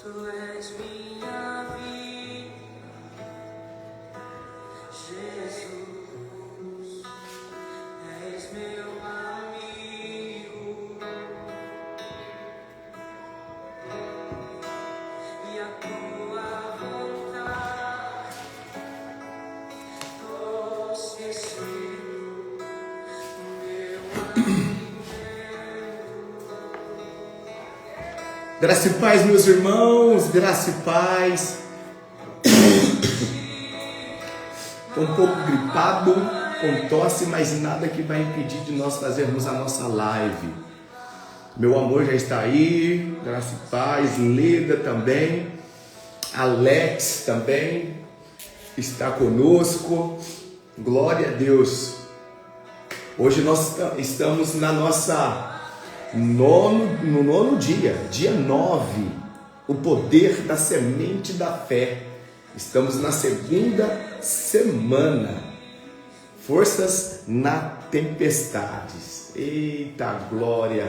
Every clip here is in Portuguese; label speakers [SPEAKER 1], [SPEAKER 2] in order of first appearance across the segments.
[SPEAKER 1] Tu és minha vida, Jesus, és meu amigo, e a tua vontade trouxe escrito no meu alimento.
[SPEAKER 2] Graça e paz, meus irmãos, graça e paz. Estou um pouco gripado, com tosse, mas nada que vai impedir de nós fazermos a nossa live. Meu amor já está aí, graça e paz. Leda também, Alex também está conosco. Glória a Deus. Hoje nós estamos na nossa no nono dia 9, o poder da semente da fé. Estamos na segunda semana, forças na tempestades. Eita glória!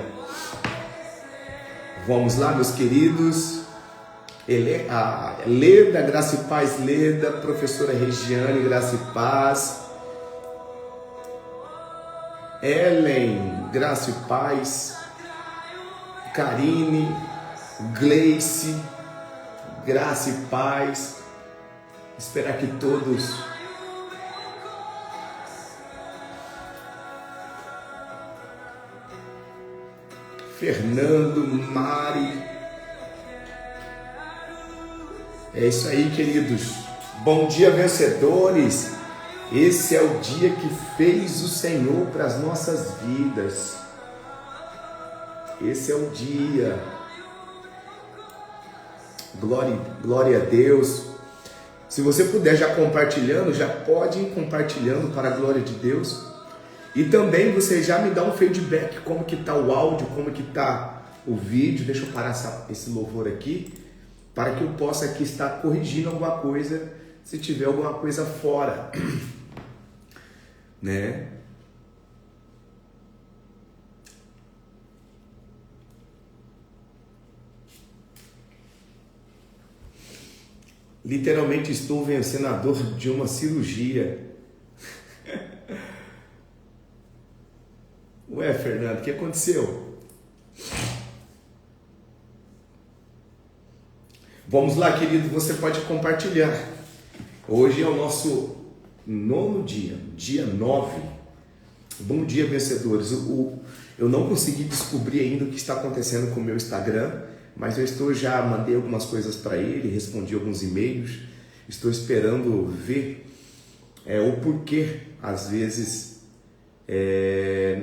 [SPEAKER 2] Vamos lá, meus queridos. Leda, graça e paz, Leda, professora Regiane, graça e paz. Ellen, graça e paz. Karine, Gleice, graça e paz. Esperar que todos Fernando, Mari. É isso aí, queridos. Bom dia, vencedores. Esse é o dia que fez o Senhor para as nossas vidas. Esse é o dia. Glória a Deus. Se você puder já compartilhando, já pode ir compartilhando para a glória de Deus. E também você já me dá um feedback, como que está o áudio, como que está o vídeo. Deixa eu parar esse louvor aqui, para que eu possa aqui estar corrigindo alguma coisa, se tiver alguma coisa fora, né? Literalmente estou vencendo a dor de uma cirurgia. Ué, Fernando, o que aconteceu? Vamos lá, querido, você pode compartilhar. Hoje é o nosso nono dia 9. Bom dia, vencedores. Eu não consegui descobrir ainda o que está acontecendo com o meu Instagram, mas eu já mandei algumas coisas para ele, respondi alguns e-mails, estou esperando ver o porquê, às vezes,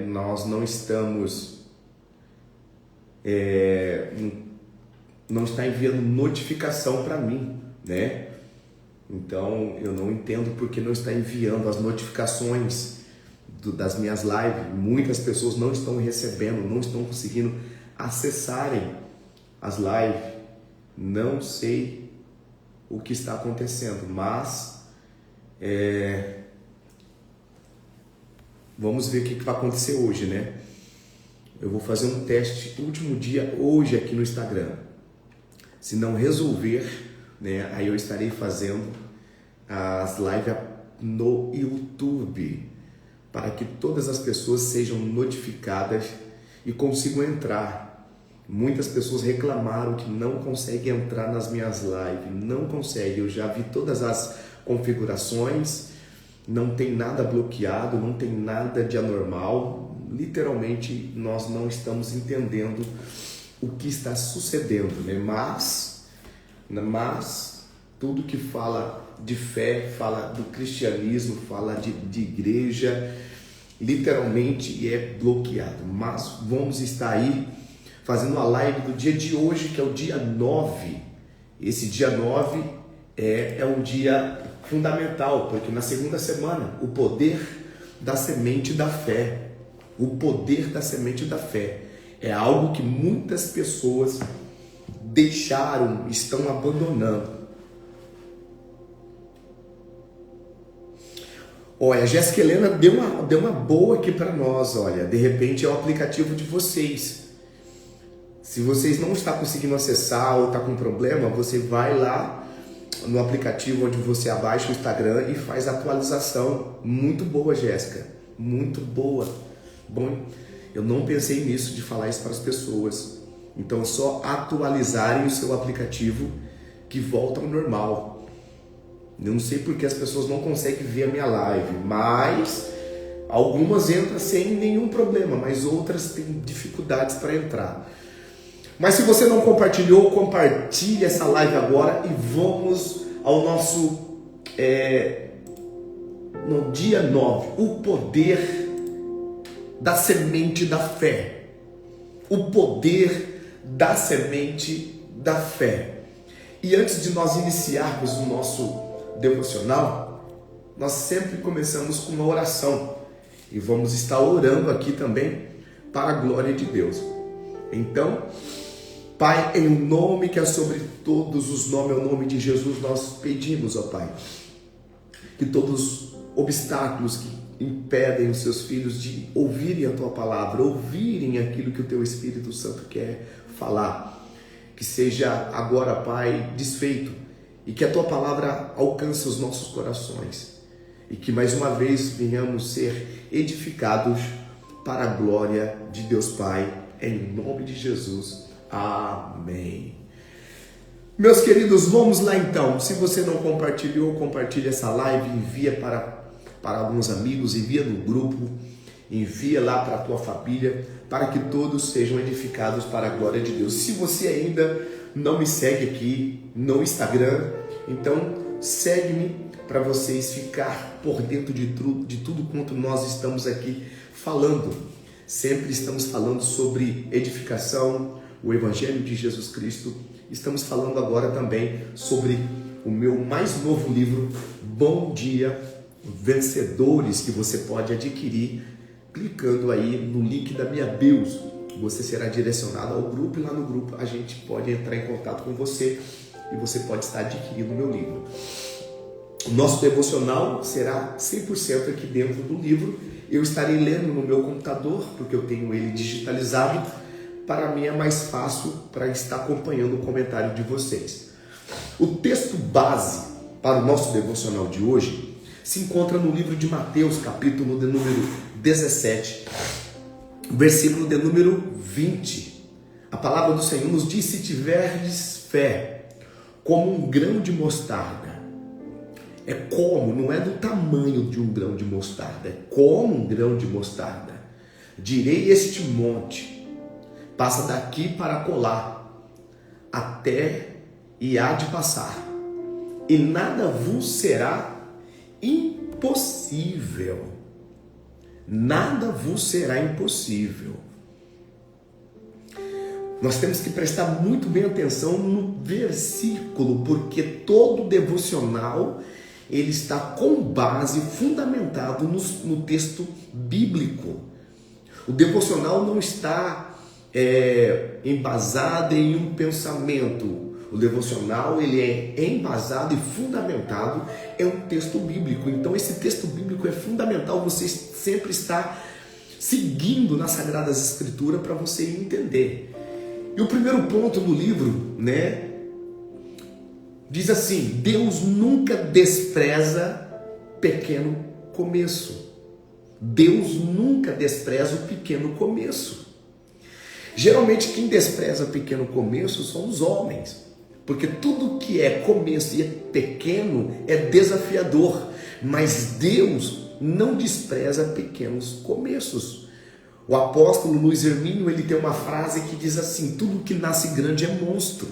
[SPEAKER 2] nós não estamos, não está enviando notificação para mim, né? Então, eu não entendo porque não está enviando as notificações das minhas lives. Muitas pessoas não estão recebendo, não estão conseguindo acessarem as lives. Não sei o que está acontecendo, mas vamos ver o que vai acontecer hoje, né? Eu vou fazer um teste último dia hoje aqui no Instagram. Se não resolver, né, aí eu estarei fazendo as lives no YouTube, para que todas as pessoas sejam notificadas e consigam entrar. Muitas pessoas reclamaram que não conseguem entrar nas minhas lives, não conseguem. Eu já vi todas as configurações, não tem nada bloqueado, não tem nada de anormal. Literalmente, nós não estamos entendendo o que está sucedendo, né? Mas tudo que fala de fé, fala do cristianismo, fala de igreja, literalmente é bloqueado. Mas vamos estar aí fazendo a live do dia de hoje, que é o dia 9. Esse dia 9 é um dia fundamental, porque na segunda semana, o poder da semente da fé. O poder da semente da fé é algo que muitas pessoas deixaram, estão abandonando. Olha, a Jéssica Helena deu uma boa aqui para nós. Olha, de repente é o aplicativo de vocês. Se vocês não estão conseguindo acessar ou está com problema, você vai lá no aplicativo onde você abaixa o Instagram e faz a atualização. Muito boa, Jéssica. Muito boa. Bom, eu não pensei nisso, de falar isso para as pessoas. Então, só atualizarem o seu aplicativo que volta ao normal. Eu não sei porque as pessoas não conseguem ver a minha live, mas algumas entram sem nenhum problema, mas outras têm dificuldades para entrar. Mas se você não compartilhou, compartilhe essa live agora e vamos ao nosso no dia 9, o poder da semente da fé. O poder da semente da fé. E antes de nós iniciarmos o nosso devocional, nós sempre começamos com uma oração. E vamos estar orando aqui também para a glória de Deus. Então, Pai, em um nome que é sobre todos os nomes, é o nome de Jesus, nós pedimos, ó Pai, que todos os obstáculos que impedem os seus filhos de ouvirem a Tua palavra, ouvirem aquilo que o Teu Espírito Santo quer falar, que seja agora, Pai, desfeito, e que a Tua palavra alcance os nossos corações, e que mais uma vez venhamos ser edificados para a glória de Deus Pai, em nome de Jesus. Amém. Meus queridos, vamos lá então. Se você não compartilhou, compartilhe essa live, envia para alguns amigos, envia no grupo, envia lá para a tua família, para que todos sejam edificados para a glória de Deus. Se você ainda não me segue aqui no Instagram, então segue-me para vocês ficar por dentro de tudo quanto nós estamos aqui falando. Sempre estamos falando sobre edificação, o Evangelho de Jesus Cristo. Estamos falando agora também sobre o meu mais novo livro, Bom Dia Vencedores, que você pode adquirir clicando aí no link da minha bio. Você será direcionado ao grupo e lá no grupo a gente pode entrar em contato com você e você pode estar adquirindo o meu livro. O nosso devocional será 100% aqui dentro do livro. Eu estarei lendo no meu computador, porque eu tenho ele digitalizado. Para mim é mais fácil para estar acompanhando o comentário de vocês. O texto base para o nosso devocional de hoje se encontra no livro de Mateus, capítulo de número 17, versículo de número 20. A palavra do Senhor nos diz: se tiverdes fé como um grão de mostarda. É como, não é do tamanho de um grão de mostarda, é como um grão de mostarda. Direi este monte: passa daqui para colar, até e há de passar, e nada vos será impossível. Nada vos será impossível. Nós temos que prestar muito bem atenção no versículo, porque todo devocional ele está com base fundamentado no texto bíblico. O devocional não está embasado em um pensamento. O devocional ele é embasado e fundamentado em um texto bíblico. Então esse texto bíblico é fundamental você sempre estar seguindo nas Sagradas Escrituras para você entender. E o primeiro ponto do livro, diz assim: Deus nunca despreza pequeno começo. Deus nunca despreza o pequeno começo. Geralmente quem despreza pequeno começo são os homens, porque tudo que é começo e é pequeno é desafiador, mas Deus não despreza pequenos começos. O apóstolo Luiz Hermínio, ele tem uma frase que diz assim: tudo que nasce grande é monstro.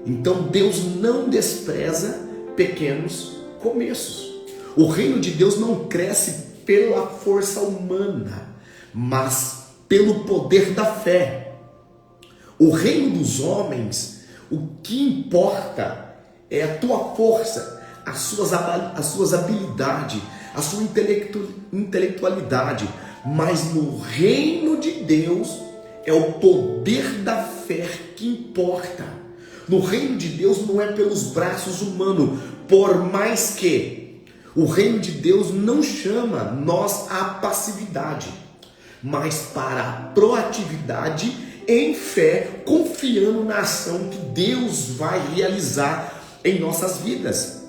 [SPEAKER 2] Então Deus não despreza pequenos começos. O reino de Deus não cresce pela força humana, mas pelo poder da fé. O reino dos homens, o que importa é a tua força, as suas habilidades, a sua intelectualidade. Mas no reino de Deus é o poder da fé que importa. No reino de Deus não é pelos braços humanos, por mais que o reino de Deus não chama nós à passividade, mas para a proatividade em fé, confiando na ação que Deus vai realizar em nossas vidas.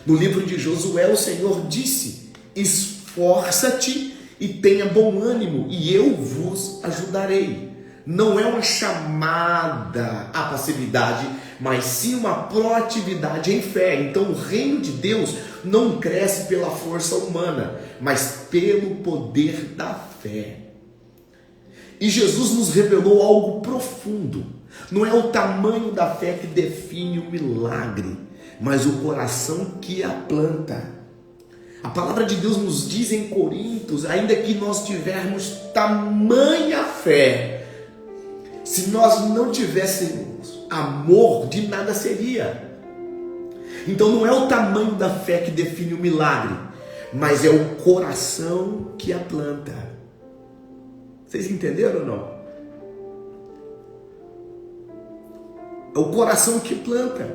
[SPEAKER 2] No livro de Josué, o Senhor disse: esforça-te e tenha bom ânimo, e eu vos ajudarei. Não é uma chamada à passividade, mas sim uma proatividade em fé. Então o reino de Deus não cresce pela força humana, mas pelo poder da fé. E Jesus nos revelou algo profundo. Não é o tamanho da fé que define o milagre, mas o coração que a planta. A palavra de Deus nos diz em Coríntios: ainda que nós tivermos tamanha fé, se nós não tivéssemos amor, de nada seria. Então não é o tamanho da fé que define o milagre, mas é o coração que a planta. Vocês entenderam ou não? É o coração que planta.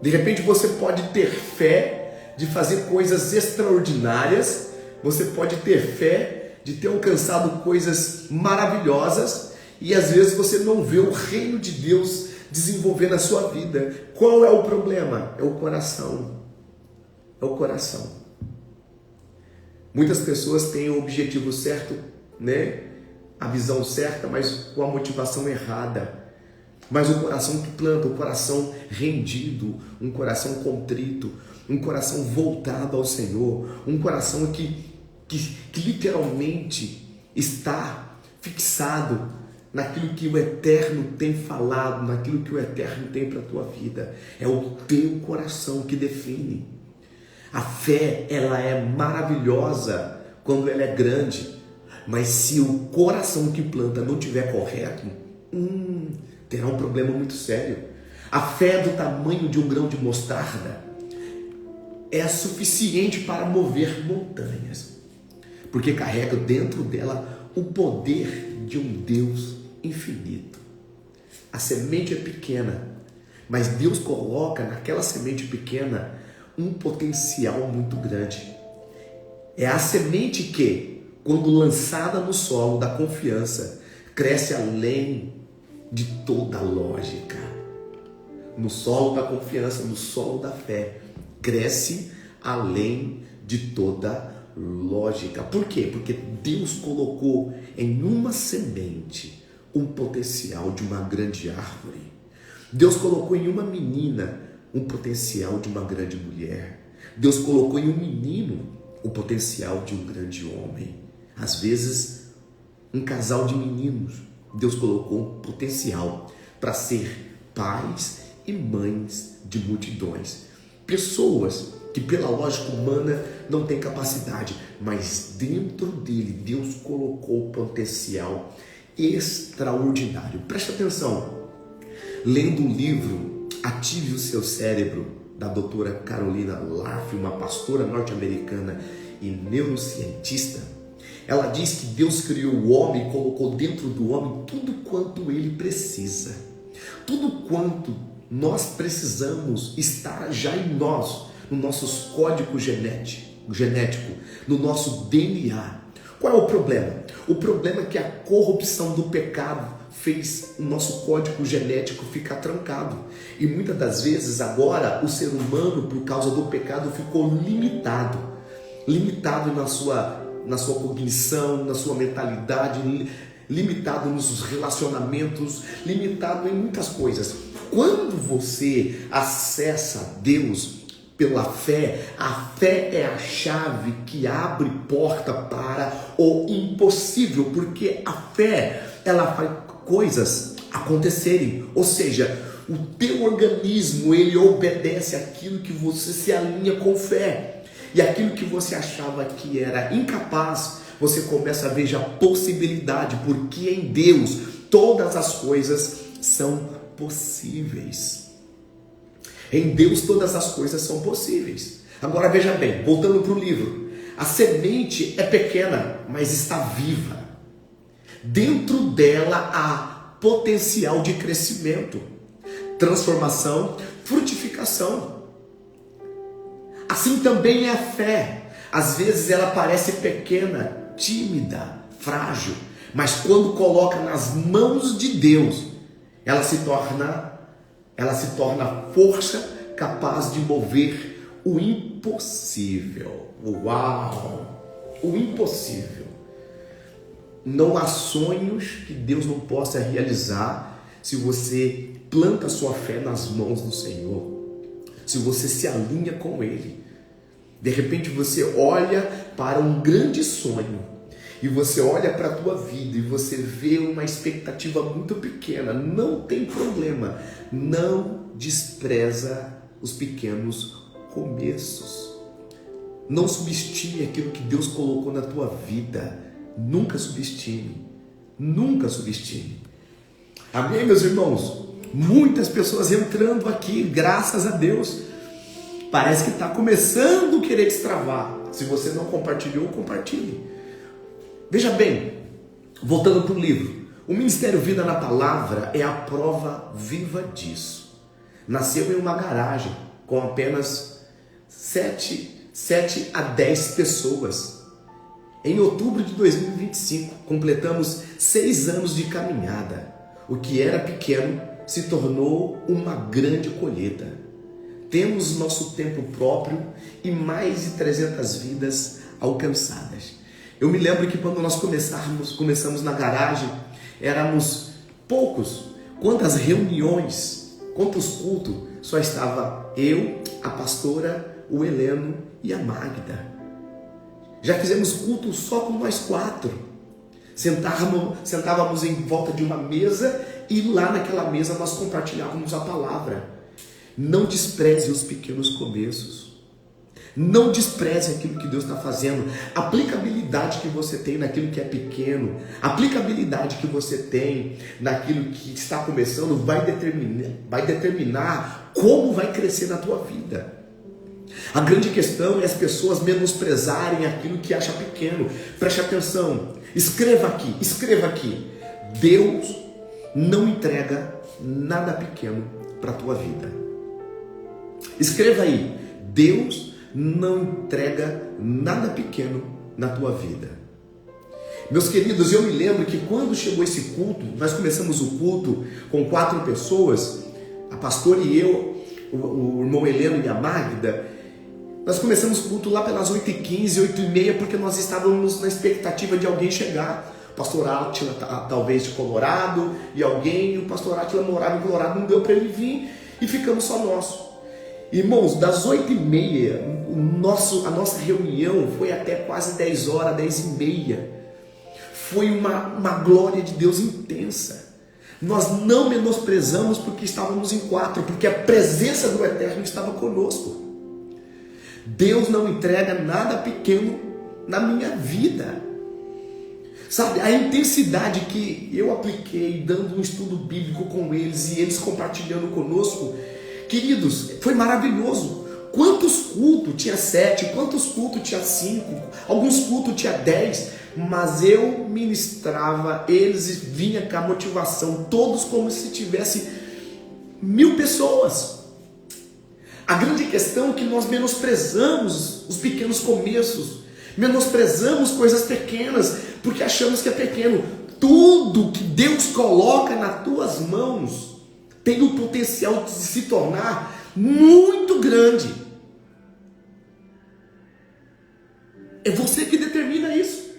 [SPEAKER 2] De repente você pode ter fé de fazer coisas extraordinárias, você pode ter fé de ter alcançado coisas maravilhosas, e às vezes você não vê o reino de Deus desenvolver na sua vida. Qual é o problema? É o coração. É o coração. Muitas pessoas têm o objetivo certo, né? A visão certa, mas com a motivação errada. Mas o coração que planta, o coração rendido, um coração contrito, um coração voltado ao Senhor, um coração que literalmente está fixado naquilo que o Eterno tem falado, naquilo que o Eterno tem para a tua vida. É o teu coração que define. A fé, ela é maravilhosa quando ela é grande, mas se o coração que planta não estiver correto, terá um problema muito sério. A fé do tamanho de um grão de mostarda é suficiente para mover montanhas, porque carrega dentro dela o poder de um Deus infinito. A semente é pequena, mas Deus coloca naquela semente pequena um potencial muito grande. É a semente que, quando lançada no solo da confiança, cresce além de toda a lógica. No solo da confiança, no solo da fé, cresce além de toda lógica. Por quê? Porque Deus colocou em uma semente um potencial de uma grande árvore. Deus colocou em uma menina um potencial de uma grande mulher. Deus colocou em um menino o potencial de um grande homem. Às vezes, um casal de meninos, Deus colocou um potencial para ser pais e mães de multidões. Pessoas que pela lógica humana não têm capacidade, mas dentro dele Deus colocou potencial extraordinário. Preste atenção. Lendo o livro Ative o Seu Cérebro, da doutora Carolina Leaf, uma pastora norte-americana e neurocientista, ela diz que Deus criou o homem e colocou dentro do homem tudo quanto ele precisa. Tudo quanto nós precisamos está já em nós, no nosso código genético, no nosso DNA. Qual é o problema? O problema é que a corrupção do pecado fez o nosso código genético ficar trancado. E muitas das vezes agora o ser humano, por causa do pecado, ficou limitado na sua cognição, na sua mentalidade, limitado nos relacionamentos, limitado em muitas coisas. Quando você acessa Deus pela fé, a fé é a chave que abre porta para o impossível, porque a fé, ela faz coisas acontecerem, ou seja, o teu organismo, ele obedece àquilo que você se alinha com fé, e aquilo que você achava que era incapaz, você começa a ver já possibilidade, porque em Deus todas as coisas são possíveis. Em Deus todas as coisas são possíveis. Agora veja bem, voltando para o livro, a semente é pequena, mas está viva. Dentro dela há potencial de crescimento, transformação, frutificação. Assim também é a fé. Às vezes ela parece pequena, tímida, frágil, Mas quando coloca nas mãos de Deus, ela se torna a força capaz de mover o impossível. Uau! O impossível. Não há sonhos que Deus não possa realizar se você planta sua fé nas mãos do Senhor, se você se alinha com Ele. De repente você olha para um grande sonho e você olha para a tua vida e você vê uma expectativa muito pequena. Não tem problema, não despreza os pequenos começos. Não subestime aquilo que Deus colocou na tua vida. Nunca subestime. Nunca subestime. Amém, meus irmãos? Muitas pessoas entrando aqui, graças a Deus. Parece que está começando a querer destravar. Se você não compartilhou, compartilhe. Veja bem, voltando para o livro. O Ministério Vida na Palavra é a prova viva disso. Nasceu em uma garagem com apenas 7 a 10 pessoas. Em outubro de 2025, completamos 6 anos de caminhada. O que era pequeno se tornou uma grande colheita. Temos nosso tempo próprio e mais de 300 vidas alcançadas. Eu me lembro que quando nós começamos na garagem, éramos poucos. Quantas reuniões, quantos cultos, só estava eu, a pastora, o Heleno e a Magda. Já fizemos culto só com nós 4. Sentávamos em volta de uma mesa e lá naquela mesa nós compartilhávamos a palavra. Não despreze os pequenos começos. Não despreze aquilo que Deus está fazendo. A aplicabilidade que você tem naquilo que é pequeno, a aplicabilidade que você tem naquilo que está começando vai determinar como vai crescer na tua vida. A grande questão é as pessoas menosprezarem aquilo que acha pequeno. Preste atenção, escreva aqui. Deus não entrega nada pequeno para a tua vida. Escreva aí, Deus não entrega nada pequeno na tua vida. Meus queridos, eu me lembro que quando chegou esse culto, nós começamos o culto com 4 pessoas, a pastora e eu, o irmão Heleno e a Magda. Nós começamos o culto lá pelas 8h15, 8h30, porque nós estávamos na expectativa de alguém chegar. O pastor Átila, talvez de Colorado, e o pastor Átila morava em Colorado, não deu para ele vir, e ficamos só nós. Irmãos, das 8h30, a nossa reunião foi até quase 10 horas, 10h30. Foi uma glória de Deus intensa. Nós não menosprezamos porque estávamos em 4, porque a presença do Eterno estava conosco. Deus não entrega nada pequeno na minha vida. Sabe, a intensidade que eu apliquei dando um estudo bíblico com eles e eles compartilhando conosco, queridos, foi maravilhoso. Quantos cultos tinha 7, quantos cultos tinha 5, alguns cultos tinha 10, mas eu ministrava, eles vinham com a motivação, todos como se tivesse 1000 pessoas. A grande questão é que nós menosprezamos os pequenos começos, menosprezamos coisas pequenas, porque achamos que é pequeno. Tudo que Deus coloca nas tuas mãos tem o potencial de se tornar muito grande. É você que determina isso.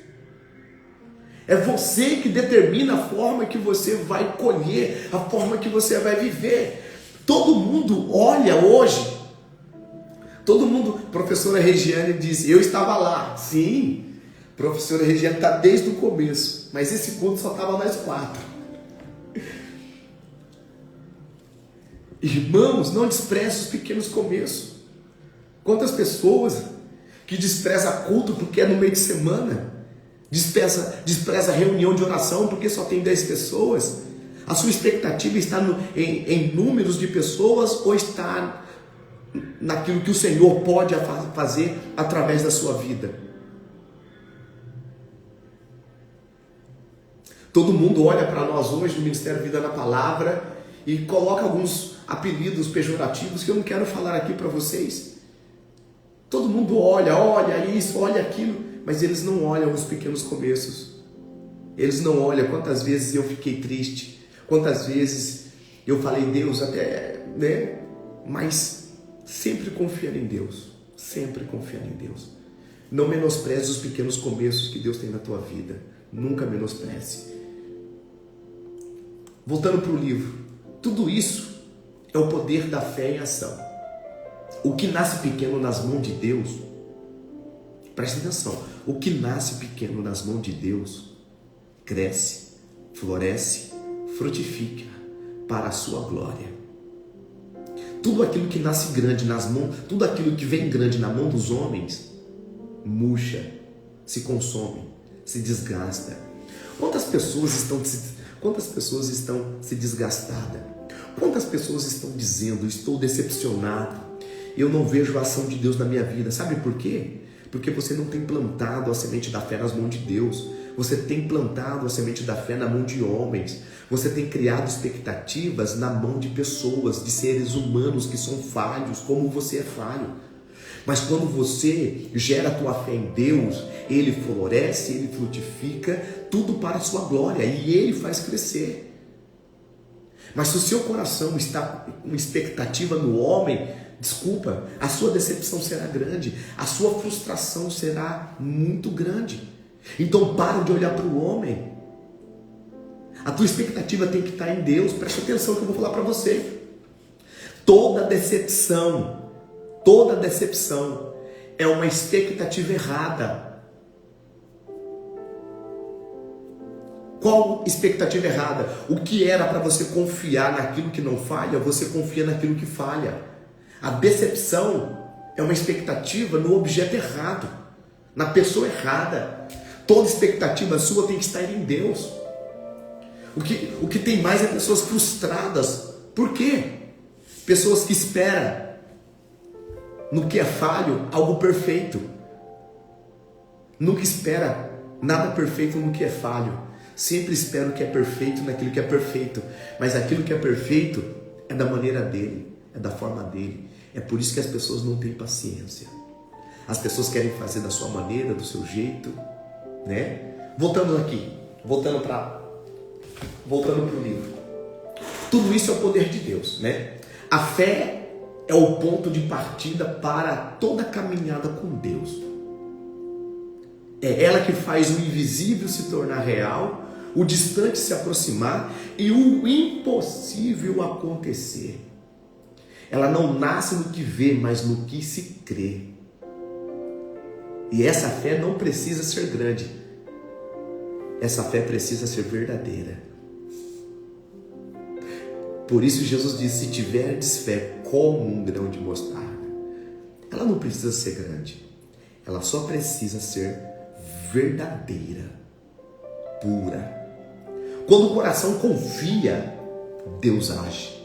[SPEAKER 2] É você que determina a forma que você vai colher, a forma que você vai viver. Todo mundo olha hoje. Todo mundo, professora Regiane diz, eu estava lá. Sim, professora Regiane está desde o começo, mas esse culto só estava nós 4. Irmãos, não despreze os pequenos começos. Quantas pessoas que desprezam culto porque é no meio de semana, despreza reunião de oração porque só tem 10 pessoas. A sua expectativa está em números de pessoas ou está naquilo que o Senhor pode fazer através da sua vida? Todo mundo olha para nós hoje no Ministério Vida na Palavra e coloca alguns apelidos pejorativos que eu não quero falar aqui para vocês. Todo mundo olha isso, olha aquilo, mas eles não olham os pequenos começos. Eles não olham quantas vezes eu fiquei triste, quantas vezes eu falei Deus até, né? Mas sempre confiando em Deus, sempre confiando em Deus. Não menospreze os pequenos começos que Deus tem na tua vida, nunca menospreze. Voltando para o livro, tudo isso é o poder da fé em ação. O que nasce pequeno nas mãos de Deus, preste atenção, o que nasce pequeno nas mãos de Deus, cresce, floresce, frutifica para a sua glória. Tudo aquilo que nasce grande nas mãos, tudo aquilo que vem grande na mão dos homens, murcha, se consome, se desgasta. Quantas pessoas estão se desgastadas? Quantas pessoas estão dizendo, estou decepcionado, eu não vejo a ação de Deus na minha vida? Sabe por quê? Porque você não tem plantado a semente da fé nas mãos de Deus. Você tem plantado a semente da fé na mão de homens. Você tem criado expectativas na mão de pessoas, de seres humanos que são falhos, como você é falho. Mas quando você gera a tua fé em Deus, Ele floresce, Ele frutifica, tudo para a sua glória, e Ele faz crescer. Mas se o seu coração está com expectativa no homem, desculpa, a sua decepção será grande, a sua frustração será muito grande. Então para de olhar para o homem. A tua expectativa tem que estar em Deus. Preste atenção que eu vou falar para você. Toda decepção é uma expectativa errada. Qual expectativa errada? O que era para você confiar naquilo que não falha, você confia naquilo que falha. A decepção é uma expectativa no objeto errado, na pessoa errada. Toda expectativa sua tem que estar em Deus. O que tem mais é pessoas frustradas. Por quê? Pessoas que esperam no que é falho algo perfeito. Nunca espera nada perfeito no que é falho. Sempre espera o que é perfeito naquilo que é perfeito. Mas aquilo que é perfeito é da maneira dele, é da forma dele. É por isso que as pessoas não têm paciência. As pessoas querem fazer da sua maneira, do seu jeito, né? Voltando para o livro. Tudo isso é o poder de Deus, né? A fé é o ponto de partida para toda caminhada com Deus. É ela que faz o invisível se tornar real, o distante se aproximar e o impossível acontecer. Ela não nasce no que vê, mas no que se crê. E essa fé não precisa ser grande. Essa fé precisa ser verdadeira. Por isso Jesus disse, se tiverdes fé como um grão de mostarda. Ela não precisa ser grande. Ela só precisa ser verdadeira, pura. Quando o coração confia, Deus age.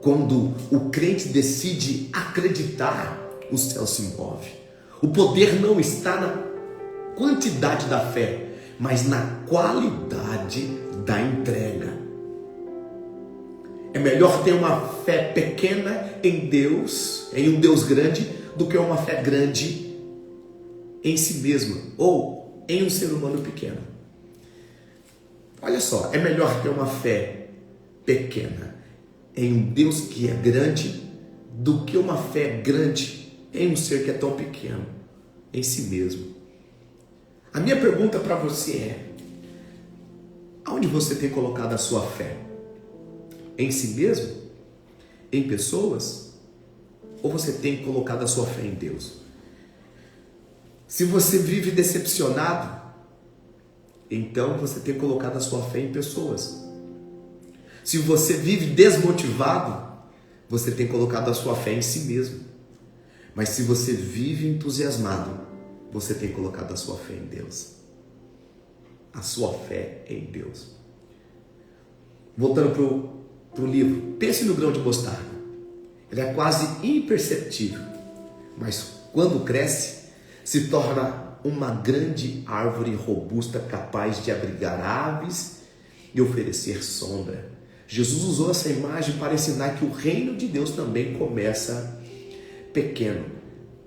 [SPEAKER 2] Quando o crente decide acreditar, o céu se move. O poder não está na quantidade da fé, mas na qualidade da entrega. É melhor ter uma fé pequena em Deus, em um Deus grande, do que uma fé grande em si mesma ou em um ser humano pequeno. Olha só, é melhor ter uma fé pequena em um Deus que é grande do que uma fé grande em um ser que é tão pequeno em si mesmo. A minha pergunta para você é: aonde você tem colocado a sua fé? Em si mesmo? Em pessoas? Ou você tem colocado a sua fé em Deus? Se você vive decepcionado, então você tem colocado a sua fé em pessoas. Se você vive desmotivado, você tem colocado a sua fé em si mesmo. Mas se você vive entusiasmado, você tem colocado a sua fé em Deus. A sua fé é em Deus. Voltando para o livro, pense no grão de mostarda. Ele é quase imperceptível, mas quando cresce, se torna uma grande árvore robusta capaz de abrigar aves e oferecer sombra. Jesus usou essa imagem para ensinar que o reino de Deus também começa pequeno,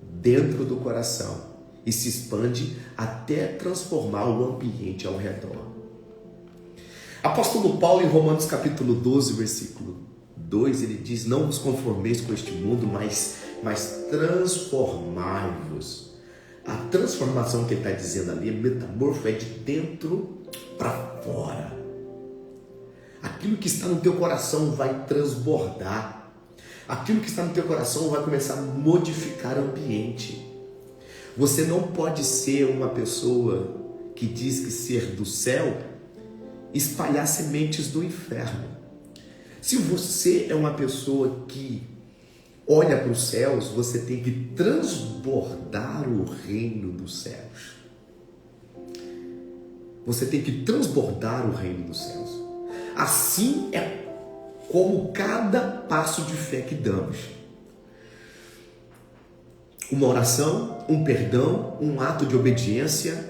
[SPEAKER 2] dentro do coração, e se expande até transformar o ambiente ao redor. Apóstolo Paulo, em Romanos capítulo 12, versículo 2, ele diz: não vos conformeis com este mundo, mas transformai-vos. A transformação que ele está dizendo ali, metamorfo, é de dentro para fora. Aquilo que está no teu coração vai transbordar. Aquilo que está no teu coração vai começar a modificar o ambiente. Você não pode ser uma pessoa que diz que ser do céu, espalhar sementes do inferno. Se você é uma pessoa que olha para os céus, você tem que transbordar o reino dos céus. Você tem que transbordar o reino dos céus. Assim é como cada passo de fé que damos. Uma oração, um perdão, um ato de obediência,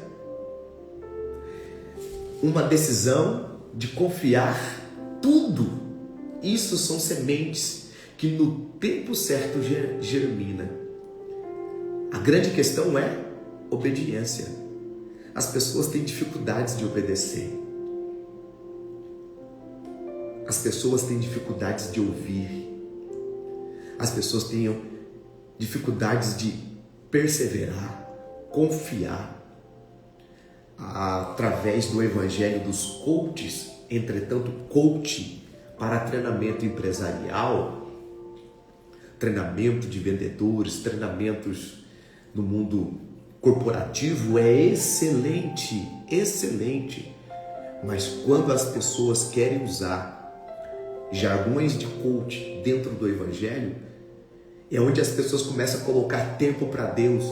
[SPEAKER 2] uma decisão de confiar, tudo isso são sementes que no tempo certo germina. A grande questão é obediência. As pessoas têm dificuldades de obedecer. As pessoas têm dificuldades de ouvir. As pessoas têm dificuldades de perseverar, confiar. Através do evangelho dos coaches, entretanto, coaching para treinamento empresarial, treinamento de vendedores, treinamentos no mundo corporativo é excelente, excelente. Mas quando as pessoas querem usar jargões de coach dentro do evangelho, é onde as pessoas começam a colocar tempo para Deus.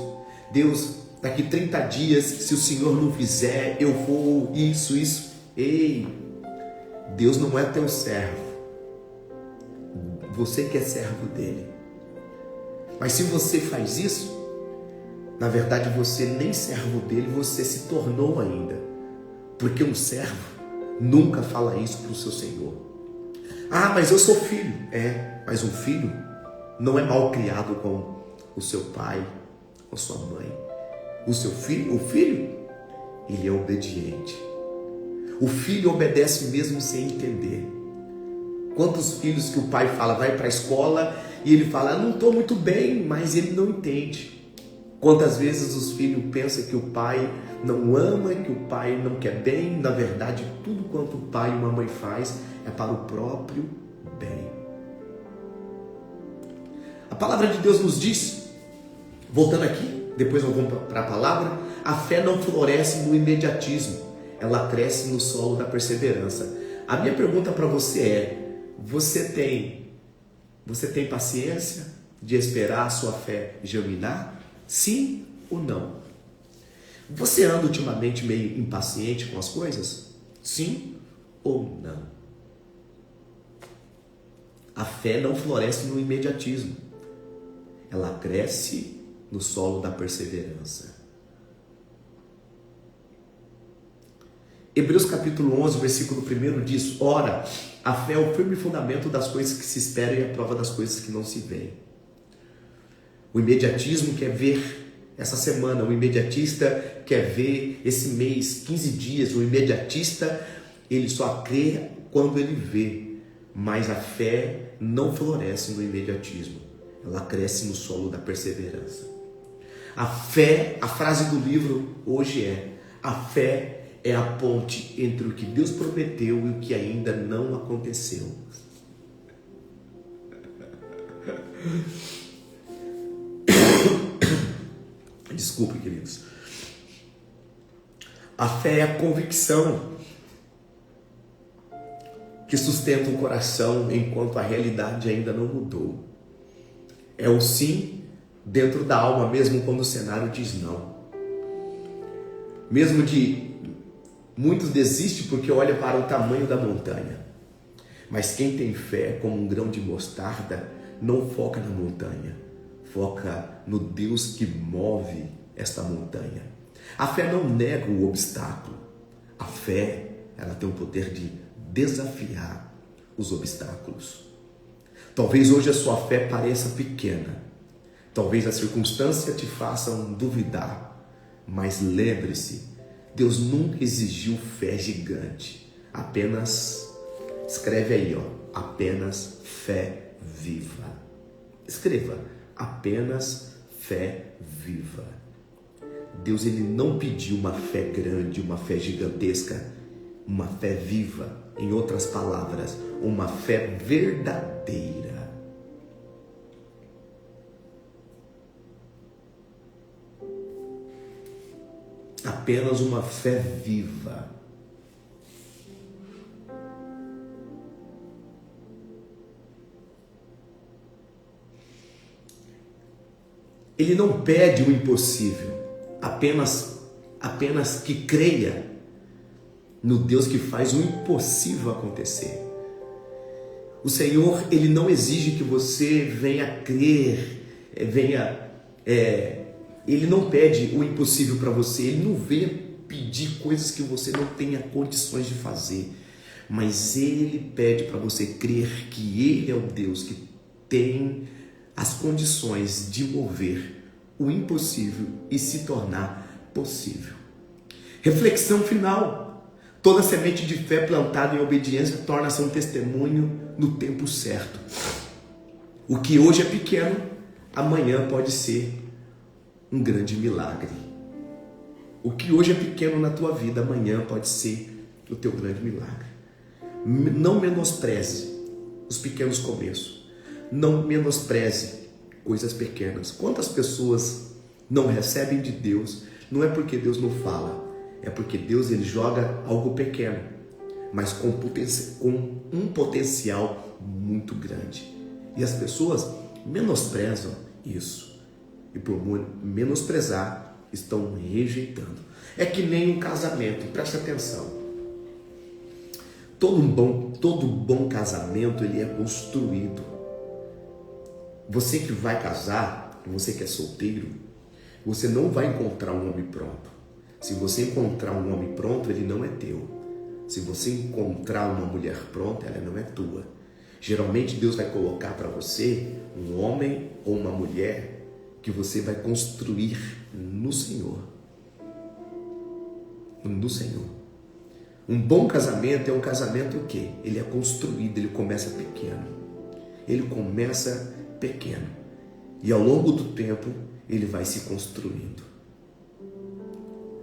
[SPEAKER 2] Deus, daqui 30 dias, se o Senhor não fizer, eu vou isso. Ei, Deus não é teu servo. Você que é servo dele. Mas se você faz isso, na verdade você nem servo dele, você se tornou ainda. Porque um servo nunca fala isso para o seu Senhor. Ah, mas eu sou filho. Mas um filho não é mal criado com o seu pai, com sua mãe. O filho, ele é obediente. O filho obedece mesmo sem entender. Quantos filhos que o pai fala, vai para a escola, e ele fala, não estou muito bem, mas ele não entende. Quantas vezes os filhos pensam que o pai não ama, que o pai não quer bem. Na verdade, tudo quanto o pai e uma mãe faz é para o próprio bem. A palavra de Deus nos diz, voltando aqui, depois nós vamos para a palavra, a fé não floresce no imediatismo, ela cresce no solo da perseverança. A minha pergunta para você é, você tem paciência de esperar a sua fé germinar? Sim ou não? Você anda ultimamente meio impaciente com as coisas? Sim ou não? A fé não floresce no imediatismo, ela cresce no solo da perseverança. Hebreus capítulo 11, versículo 1 diz, ora, a fé é o firme fundamento das coisas que se esperam e a prova das coisas que não se veem. O imediatismo quer ver essa semana, o imediatista quer ver esse mês, 15 dias, o imediatista, ele só crê quando ele vê, mas a fé não floresce no imediatismo, ela cresce no solo da perseverança. A fé, a frase do livro hoje é, a fé é a ponte entre o que Deus prometeu e o que ainda não aconteceu. Desculpe, queridos. A fé é a convicção que sustenta o coração enquanto a realidade ainda não mudou. É o sim dentro da alma, mesmo quando o cenário diz não. Mesmo de muitos desistem porque olham para o tamanho da montanha. Mas quem tem fé como um grão de mostarda não foca na montanha, foca no Deus que move esta montanha. A fé não nega o obstáculo. A fé, ela tem o poder de desafiar os obstáculos. Talvez hoje a sua fé pareça pequena. Talvez a circunstância te faça duvidar. Mas lembre-se, Deus nunca exigiu fé gigante. Apenas, escreve aí, apenas fé viva. Escreva, apenas fé viva. Deus, ele não pediu uma fé grande, uma fé gigantesca, uma fé viva. Em outras palavras, uma fé verdadeira. Apenas uma fé viva. Ele não pede o impossível, apenas que creia no Deus que faz o impossível acontecer. O Senhor, ele não exige que você venha crer, ele não pede o impossível para você, ele não vem pedir coisas que você não tenha condições de fazer, mas ele pede para você crer que ele é o Deus que tem as condições de mover o impossível e se tornar possível. Reflexão final. Toda semente de fé plantada em obediência torna-se um testemunho no tempo certo. O que hoje é pequeno, amanhã pode ser um grande milagre. O que hoje é pequeno na tua vida, amanhã pode ser o teu grande milagre. Não menospreze os pequenos começos. Não menospreze coisas pequenas. Quantas pessoas não recebem de Deus? Não é porque Deus não fala, é porque Deus, ele joga algo pequeno, mas com um potencial muito grande. E as pessoas menosprezam isso. E por menosprezar, estão rejeitando. É que nem um casamento, presta atenção. Todo bom casamento, ele é construído. Você que vai casar, você que é solteiro, você não vai encontrar um homem pronto. Se você encontrar um homem pronto, ele não é teu. Se você encontrar uma mulher pronta, ela não é tua. Geralmente Deus vai colocar para você um homem ou uma mulher que você vai construir no Senhor. No Senhor. Um bom casamento é um casamento o quê? Ele é construído, ele começa pequeno. Ele começa pequeno. E ao longo do tempo, ele vai se construindo.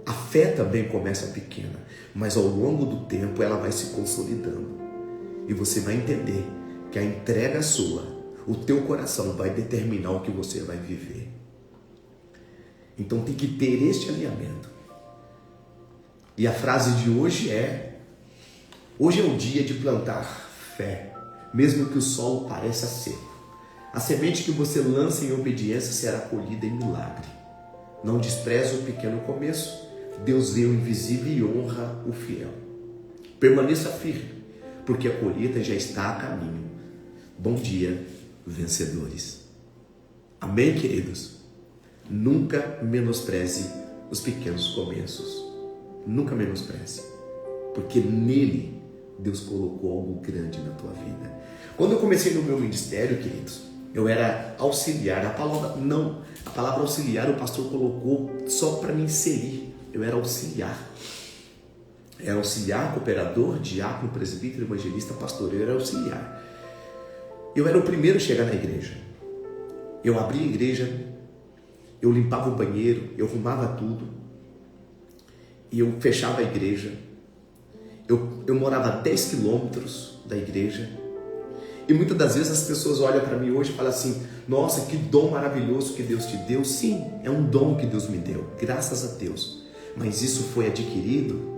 [SPEAKER 2] A fé também começa pequena, mas ao longo do tempo ela vai se consolidando. E você vai entender que a entrega sua, o teu coração vai determinar o que você vai viver. Então tem que ter este alinhamento. E a frase de hoje é: hoje é o dia de plantar fé, mesmo que o solo pareça seco. A semente que você lança em obediência será colhida em milagre. Não despreze o pequeno começo. Deus vê o invisível e honra o fiel. Permaneça firme, porque a colheita já está a caminho. Bom dia, vencedores. Amém, queridos? Nunca menospreze os pequenos começos. Nunca menospreze, porque nele Deus colocou algo grande na tua vida. Quando eu comecei no meu ministério, queridos, eu era auxiliar. A palavra auxiliar o pastor colocou só para me inserir. Eu era auxiliar. Era auxiliar, cooperador, diácono, presbítero, evangelista, pastor. Eu era auxiliar. Eu era o primeiro a chegar na igreja. Eu abria a igreja, eu limpava o banheiro, eu arrumava tudo. E eu fechava a igreja. Eu morava a 10 quilômetros da igreja. E muitas das vezes as pessoas olham para mim hoje e falam assim: nossa, que dom maravilhoso que Deus te deu. Sim, é um dom que Deus me deu, graças a Deus. Mas isso foi adquirido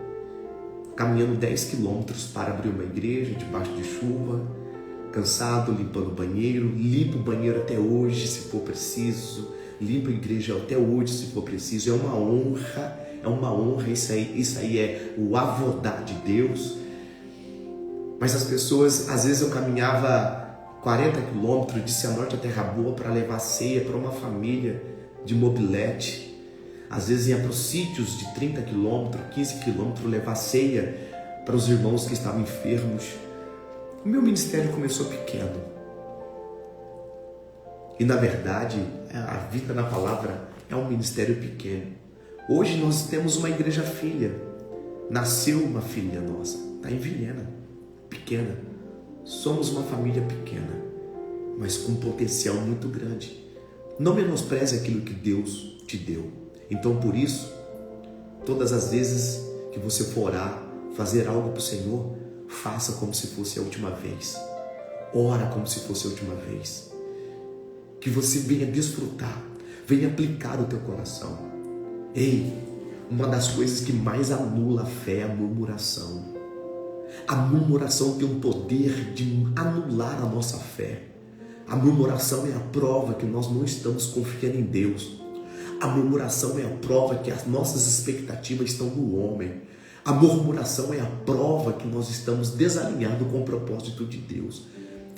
[SPEAKER 2] caminhando 10 quilômetros para abrir uma igreja debaixo de chuva, cansado, limpando o banheiro. Limpo o banheiro até hoje, se for preciso. Limpo a igreja até hoje, se for preciso. É uma honra, isso aí é o avodar de Deus. Mas as pessoas, às vezes eu caminhava 40 quilômetros de Cianorte a Terra Boa para levar ceia para uma família de mobilete. Às vezes ia para os sítios de 30 quilômetros, 15 quilômetros levar ceia para os irmãos que estavam enfermos. O meu ministério começou pequeno. E na verdade, a vida na palavra é um ministério pequeno. Hoje nós temos uma igreja filha. Nasceu uma filha nossa. está em Vilhena, pequena. Somos uma família pequena, mas com um potencial muito grande. Não menospreze aquilo que Deus te deu. Então, por isso, todas as vezes que você for orar, fazer algo para o Senhor, faça como se fosse a última vez. Ora como se fosse a última vez. Que você venha desfrutar, venha aplicar o teu coração. Ei, uma das coisas que mais anula a fé é a murmuração. A murmuração tem um poder de anular a nossa fé. A murmuração é a prova que nós não estamos confiando em Deus. A murmuração é a prova que as nossas expectativas estão no homem. A murmuração é a prova que nós estamos desalinhados com o propósito de Deus.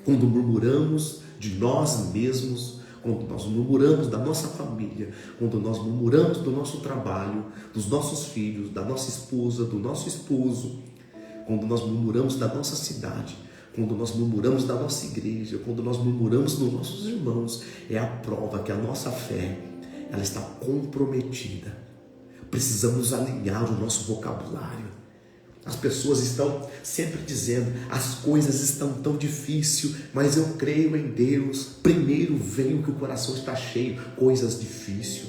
[SPEAKER 2] Quando murmuramos de nós mesmos, quando nós murmuramos da nossa família, quando nós murmuramos do nosso trabalho, dos nossos filhos, da nossa esposa, do nosso esposo, quando nós murmuramos da nossa cidade, quando nós murmuramos da nossa igreja, quando nós murmuramos dos nossos irmãos, é a prova que a nossa fé, ela está comprometida. Precisamos alinhar o nosso vocabulário. As pessoas estão sempre dizendo, as coisas estão tão difíceis, mas eu creio em Deus. Primeiro vem o que o coração está cheio, coisas difíceis.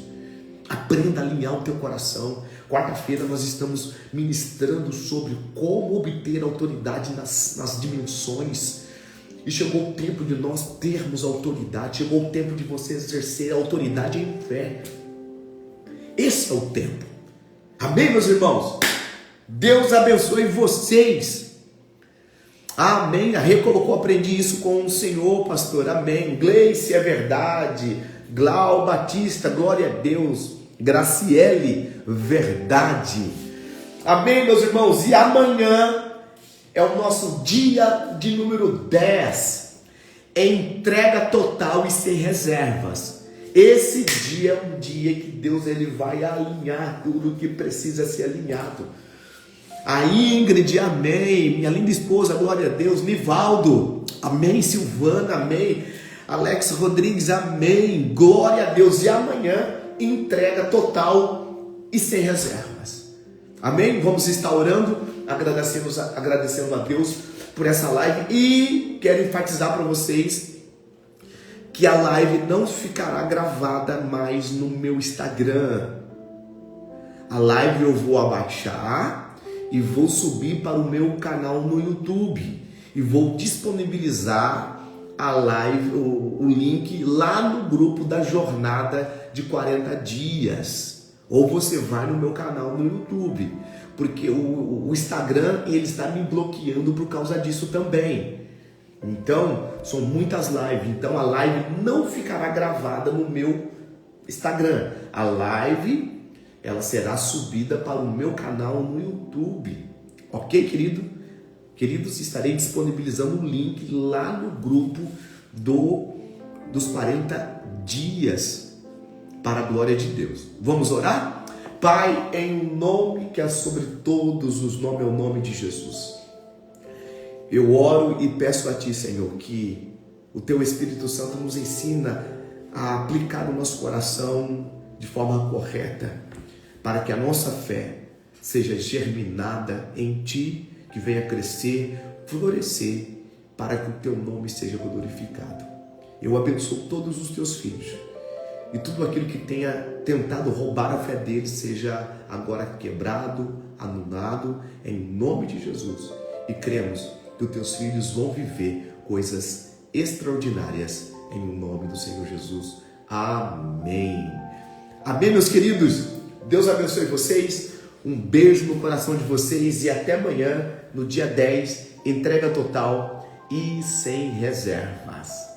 [SPEAKER 2] Aprenda a alinhar o teu coração. Quarta-feira nós estamos ministrando sobre como obter autoridade nas dimensões. E chegou o tempo de nós termos autoridade. Chegou o tempo de você exercer a autoridade em fé. Esse é o tempo. Amém, meus irmãos? Deus abençoe vocês. Amém. A Rê colocou, aprendi isso com o Senhor, pastor. Amém. Gleice, é verdade. Glau Batista, glória a Deus. Graciele, verdade. Amém, meus irmãos. E amanhã é o nosso dia de número 10. Entrega total e sem reservas. Esse dia é um dia que Deus ele vai alinhar tudo que precisa ser alinhado. A Ingrid, amém. Minha linda esposa, glória a Deus. Nivaldo, amém. Silvana, amém. Alex Rodrigues, amém. Glória a Deus. E amanhã, entrega total e sem reservas. Amém? Vamos estar orando, agradecendo a Deus por essa live. E quero enfatizar para vocês que a live não ficará gravada mais no meu Instagram. A live eu vou abaixar e vou subir para o meu canal no YouTube e vou disponibilizar a live, o link lá no grupo da jornada de 40 dias. Ou você vai no meu canal no YouTube, porque o Instagram ele está me bloqueando por causa disso também. Então, são muitas lives. Então, a live não ficará gravada no meu Instagram. A live ela será subida para o meu canal no YouTube. Ok, querido? Queridos, estarei disponibilizando o link lá no grupo dos 40 dias para a glória de Deus. Vamos orar? Pai, em um nome que é sobre todos os nomes, é o nome de Jesus. Eu oro e peço a Ti, Senhor, que o Teu Espírito Santo nos ensina a aplicar o nosso coração de forma correta, para que a nossa fé seja germinada em Ti, que venha crescer, florescer, para que o Teu nome seja glorificado. Eu abençoo todos os Teus filhos, e tudo aquilo que tenha tentado roubar a fé deles seja agora quebrado, anulado, em nome de Jesus. E cremos que os Teus filhos vão viver coisas extraordinárias, em nome do Senhor Jesus. Amém. Amém, meus queridos. Deus abençoe vocês, um beijo no coração de vocês e até amanhã, no dia 10, entrega total e sem reservas.